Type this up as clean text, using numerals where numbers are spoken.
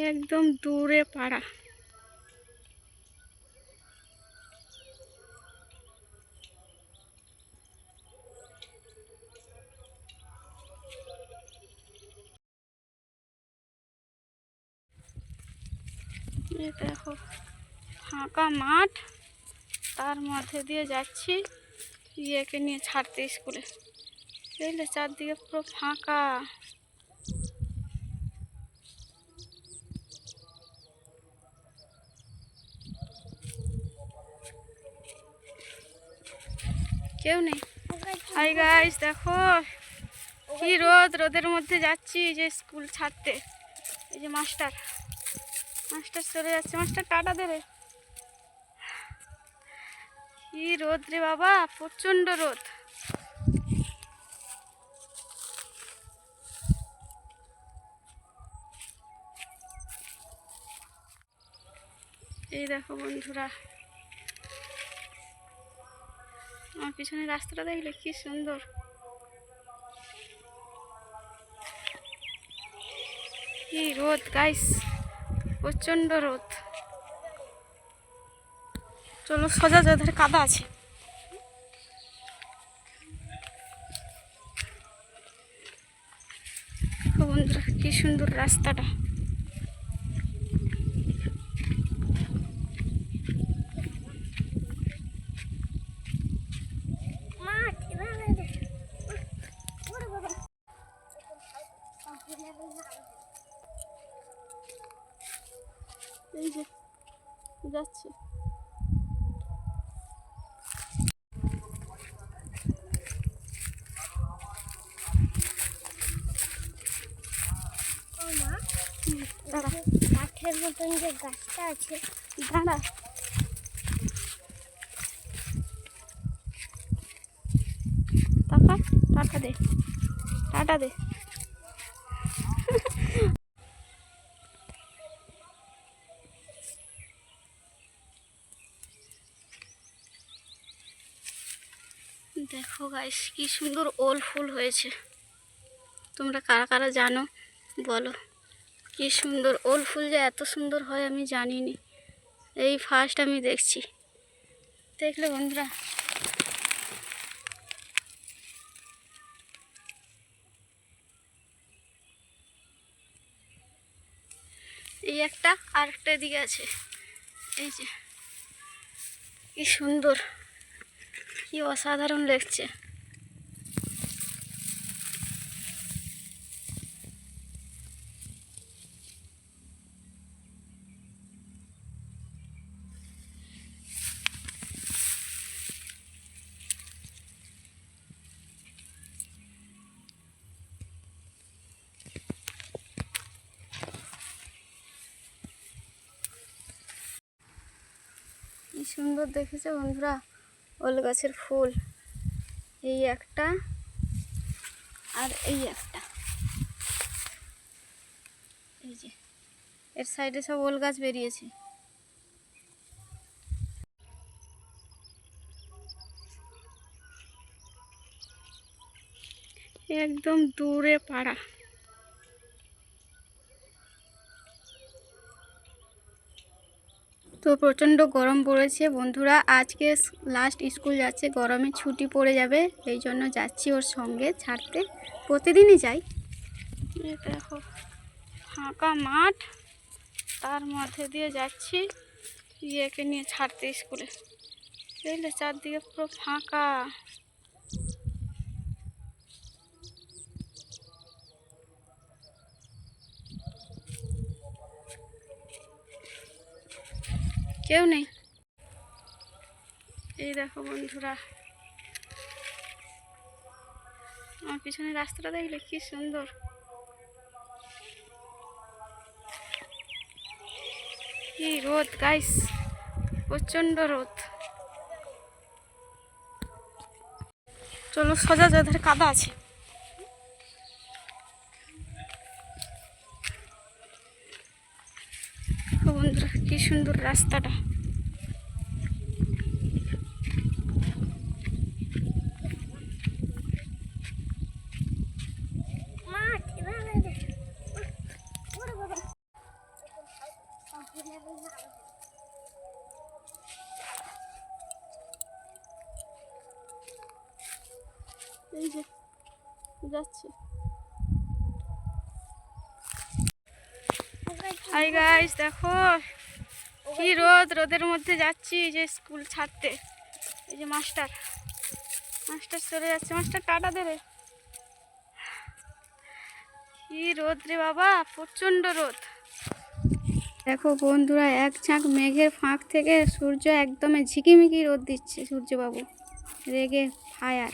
একদম দূরে পাড়া। এই দেখো ফাঁকা মাঠ, তার মধ্যে দিয়ে যাচ্ছি ইয়েকে নিয়ে ছাড়তে স্কুলে। বুঝলে চারদিকে পুরো ফাঁকা। কেউ নেই। হাই গাইস, দেখো কি রোদ, রোদের মধ্যে যাচ্ছি যে স্কুল ছাড়তে। এই যে মাস্টার চলে যাচ্ছে। মাস্টার টাটা দেবে। কি রোদ রে বাবা, প্রচন্ড রোদ। এই দেখো বন্ধুরা, আমার পিছনে রাস্তাটা দেখলে কি সুন্দর। কি রোদ গাইস, প্রচন্ড রোদ। চলো সোজা যাদের কাদা আছে। বন্ধুরা কি সুন্দর রাস্তাটা। এই যে যাচ্ছে। দাঁড়া, কাঠের মতন যে গাছটা আছে, দাঁড়া। তারপর টাটা দে, টাটা দে। দেখো গাইস কি সুন্দর ওল ফুল হয়েছে। তোমরা কারা কারা জানো বলো। কি সুন্দর ওল ফুল, যে এত সুন্দর হয় আমি জানিনি, এই ফার্স্ট আমি দেখছি। দেখলে বন্ধুরা, এই একটা আর একটা দিকে আছে। এই যে কি সুন্দর, কি অসাধারণ লাগছে। কি সুন্দর দেখেছো বন্ধুরা ওল গাছের ফুল। এই একটা আর এই একটা, এই যে এর সাইডে সব ওল গাছ বেরিয়েছে। একদম দূরে পাড়া। তো প্রচণ্ড গরম পড়েছে বন্ধুরা, আজকে লাস্ট স্কুল যাচ্ছে, গরমে ছুটি পড়ে যাবে, এই জন্য যাচ্ছি ওর সঙ্গে ছাড়তে। প্রতিদিনই যাই। দেখো ফাঁকা মাঠ, তার মধ্যে দিয়ে যাচ্ছি ইয়েকে নিয়ে ছাড়তে স্কুলে। বুঝলে চারদিকে পুরো ফাঁকা। কেউ নেই। এই দেখো বন্ধুরা, আমার পিছনে রাস্তাটা দেখলে কি সুন্দর। কি রোদ গাইস, প্রচন্ড রোদ। চলো সোজা যাদের কাদা আছে। বন্ধুরা কি সুন্দর রাস্তাটা। এই যে যাচ্ছে। হাই গাইস, দেখো কি রোদ, রোদের মধ্যে যাচ্ছি যে স্কুল ছাড়তে। এই যে মাস্টার চলে যাচ্ছে। মাস্টার টাটা দে রে। কি রোদ রে বাবা, প্রচন্ড রোদ। দেখো বন্ধুরা, এক ঝাঁক মেঘের ফাঁক থেকে সূর্য একদমই ঝিকিমিকি রোদ দিচ্ছে। সূর্যবাবু রেগে ফায়ার।